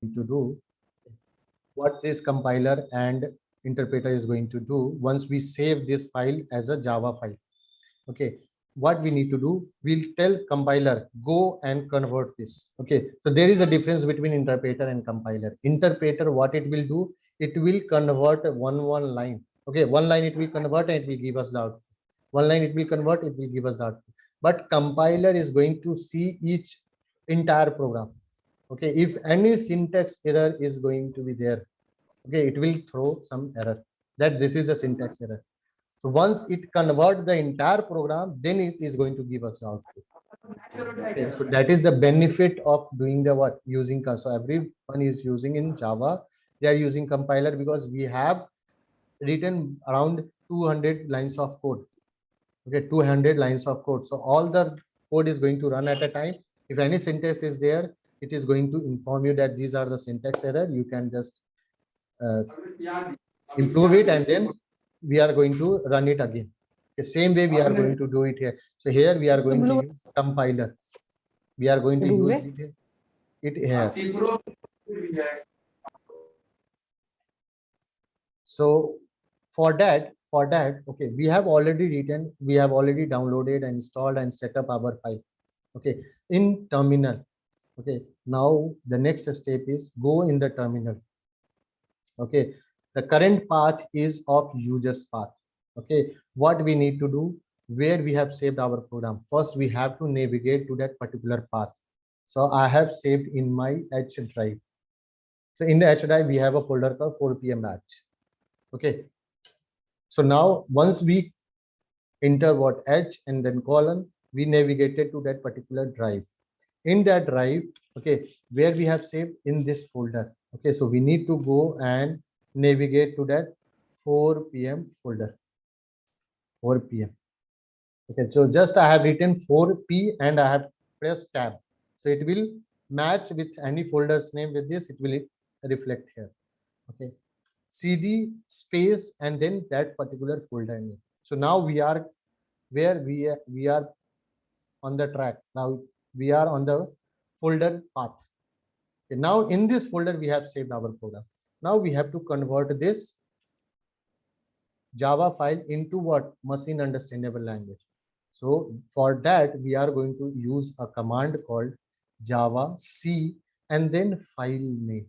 to do, what this compiler and interpreter is going to do once we save this file as a Java file. Okay, what we need to do, we'll tell compiler go and convert this. Okay, so there is a difference between interpreter and compiler. Interpreter, what it will do, it will convert one line. Okay, one line it will convert and it will give us the output. One line it will convert, it will give us the output. But compiler is going to see each entire program. Okay, if any syntax error is going to be there, okay, it will throw some error that this is a syntax error. So once it converts the entire program, then it is going to give us the output. Okay, so that is the benefit of doing the what, using. So everyone is using in Java, they are using compiler because we have written around 200 lines of code. Okay, 200 lines of code. So all the code is going to run at a time. If any syntax is there, it is going to inform you that these are the syntax error. You can just improve it, and then we are going to run it again. The same way we are going to do it here. So here we are going to use compiler. We are going to use it here. So for that, okay, we have already written, we have already downloaded and installed and set up our file. Okay, in terminal. Okay, now the next step is go in the terminal. Okay, the current path is of user's path. Okay, what we need to do, where we have saved our program, first we have to navigate to that particular path. So I have saved in my H drive. So in the H drive we have a folder called 4pm batch. Okay, so now once we enter what H and then colon, we navigated to that particular drive. In that drive, okay, where we have saved in this folder. Okay, so we need to go and navigate to that 4pm folder. 4pm. Okay, so just I have written 4p and I have pressed tab. So it will match with any folder's name with this, it will reflect here. Okay, cd space and then that particular folder name. So now we are where we are on the track. Now we are on the folder path. Okay, now in this folder we have saved our program. Now we have to convert this Java file into what, machine understandable language. So for that we are going to use a command called Java C and then file name.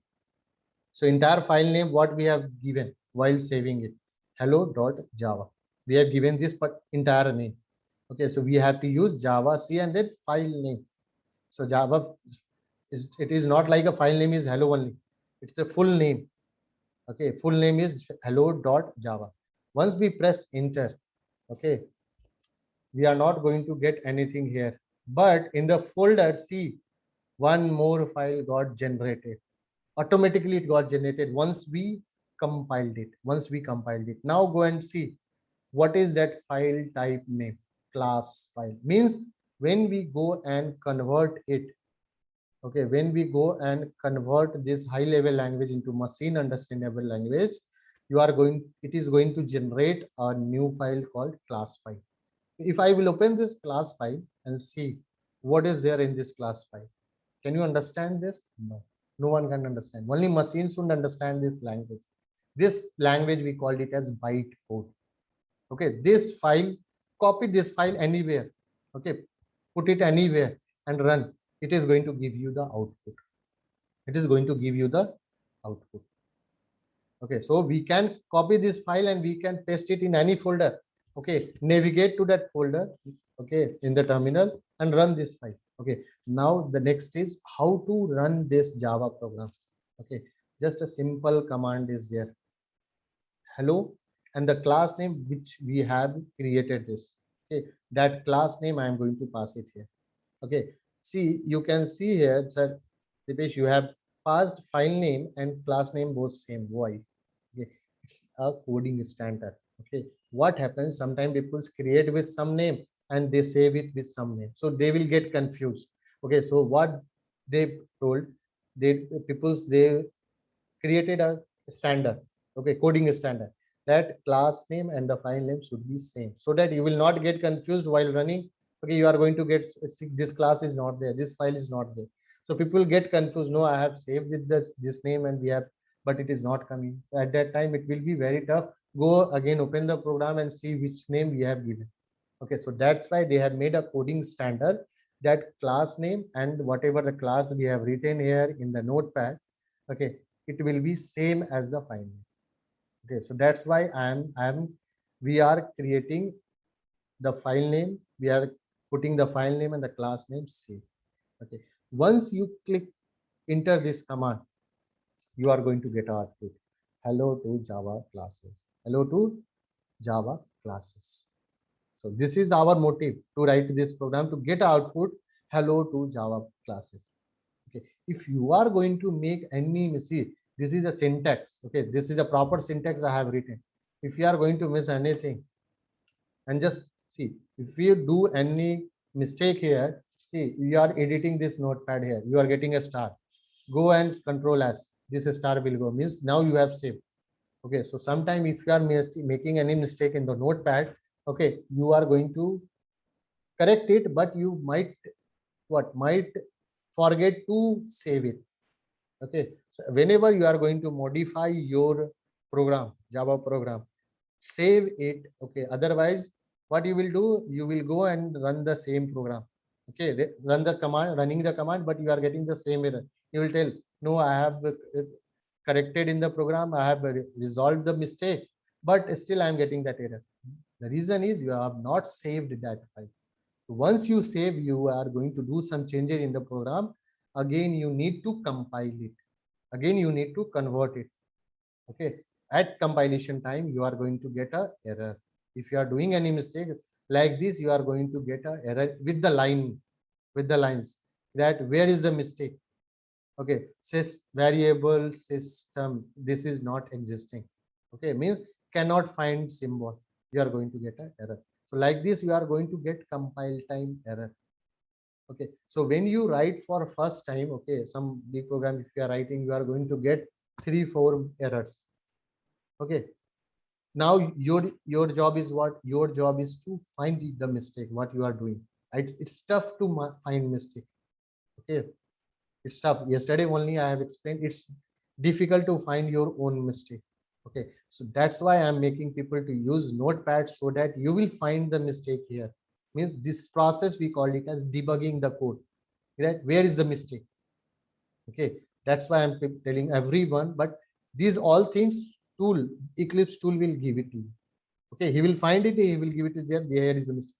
So entire file name what we have given while saving it, hello.java. We have given this entire name. Okay, so we have to use Java C and then file name. So Java it is not like a file name is hello only. It's the full name. Okay, full name is hello.java. Once we press enter, okay, we are not going to get anything here. But in the folder, see, one more file got generated. Automatically it got generated once we compiled it. Now go and see what is that file type name. Class file means when we go and convert it, okay, when we go and convert this high level language into machine understandable language, it is going to generate a new file called class file. If I will open this class file and see what is there in this class file, can you understand this? No one can understand. Only machines should understand this language. This language we called it as bytecode. Okay, this file, copy this file anywhere. Okay, put it anywhere and run. It is going to give you the output. Okay, so we can copy this file and we can paste it in any folder. Okay, navigate to that folder, okay, in the terminal and run this file. Okay, now the next is how to run this Java program. Okay, just a simple command is there, hello, and the class name which we have created this. Okay, that class name I am going to pass it here. Okay, see, you can see here that Dipesh, you have passed file name and class name both same. Why? Okay, it's a coding standard. Okay, what happens, sometimes people create with some name and they save it with some name, so they will get confused. Okay, so what they told, they created a standard, okay, coding standard, that class name and the file name should be same, so that you will not get confused while running. Okay, you are going to get, this class is not there, this file is not there. So people get confused. No, I have saved with this name and we have, but it is not coming. So at that time, it will be very tough. Go again, open the program and see which name we have given. Okay, so that's why they have made a coding standard that class name and whatever the class we have written here in the notepad, okay, it will be same as the file name. Okay, so that's why we are creating the file name, we are putting the file name and the class name same. Okay, once you click enter this command, you are going to get output hello to Java classes. Hello to Java classes. So this is our motive to write this program to get output hello to Java classes. Okay, if you are going to make any mistake, this is a syntax. Okay, this is a proper syntax I have written. If you are going to miss anything, and just see, if you do any mistake here, see, you are editing this notepad here, you are getting a star, go and control S, this star will go, means now you have saved. Okay, so sometime if you are making any mistake in the notepad, okay, you are going to correct it, but you might forget to save it. Okay, so whenever you are going to modify your program, Java program, save it. Okay, otherwise what you will do, you will go and run the same program. Okay, run the command, running the command, but you are getting the same error. You will tell, no, I have corrected in the program, I have resolved the mistake, but still I am getting that error. The reason is you have not saved that file. So once you save, you are going to do some changes in the program. Again, you need to compile it. Again, you need to convert it. Okay, at compilation time, you are going to get a error. If you are doing any mistake like this, you are going to get a error with the lines that where is the mistake. Okay, sys variable system, this is not existing. Okay, means cannot find symbol, you are going to get an error. So like this, you are going to get compile time error. Okay, so when you write for first time, okay, some big program, if you are writing, you are going to get 3-4 errors. Okay, now your job is what? Your job is to find the mistake what you are doing. It's tough to find mistake. Okay, it's tough. Yesterday only I have explained, it's difficult to find your own mistake. Okay, so that's why I'm making people to use notepad, so that you will find the mistake here. Means this process we call it as debugging the code, right? Where is the mistake? Okay, that's why I'm telling everyone, but these all things tool, Eclipse tool will give it to you. Okay, he will find it, he will give it to there is a mistake.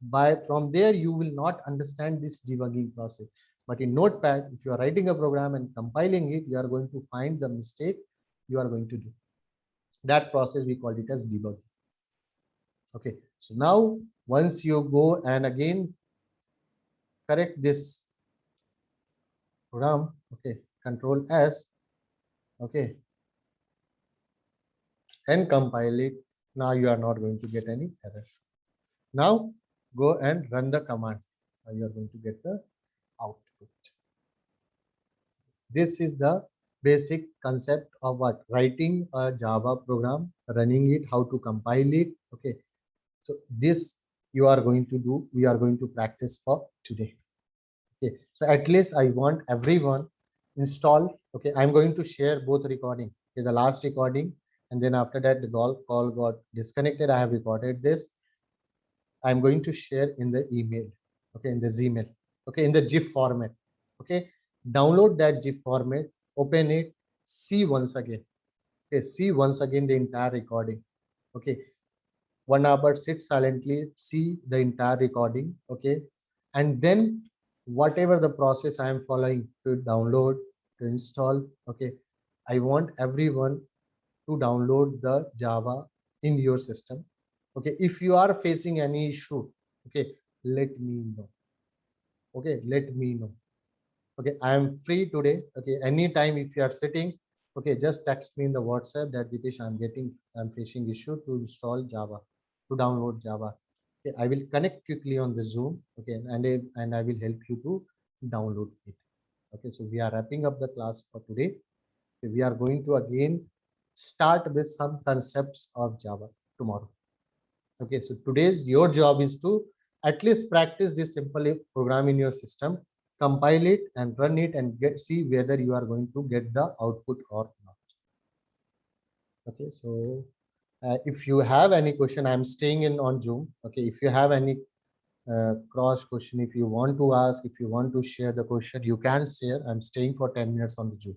By from there you will not understand this debugging process, but in notepad, if you are writing a program and compiling it, you are going to find the mistake, you are going to do that process, we call it as debugging. Okay, so now once you go and again correct this program, okay, control S, okay, and compile it, now you are not going to get any error. Now go and run the command, now you are going to get the output. This is the basic concept of what? Writing a Java program, running it, how to compile it. Okay, so this you are going to do, we are going to practice for today. Okay, so at least I want everyone install. Okay, I'm going to share both recording. Okay, the last recording, and then after that the call got disconnected. I have recorded this. I'm going to share in the email. Okay, in the Gmail. Okay, in the GIF format. Okay, download that GIF format, open it, see once again. Okay, see once again the entire recording. Okay, 1 hour, sit silently, see the entire recording. Okay, and then whatever the process I am following to download, to install. Okay, I want everyone to download the Java in your system. Okay, if you are facing any issue, okay, let me know. Okay, let me know. Okay, I am free today. Okay, anytime if you are sitting, okay, just text me in the WhatsApp that Dipesh, I'm facing issue to install Java, to download Java. Okay, I will connect quickly on the Zoom. Okay, and I will help you to download it. Okay, so we are wrapping up the class for today. Okay, we are going to again start with some concepts of Java tomorrow. Okay, so today's your job is to at least practice this simple program in your system. compile it and run it and see whether you are going to get the output or not. Okay, so if you have any question, I'm staying in on Zoom. Okay, if you have any cross question, if you want to ask, if you want to share the question, you can share. I'm staying for 10 minutes on the Zoom.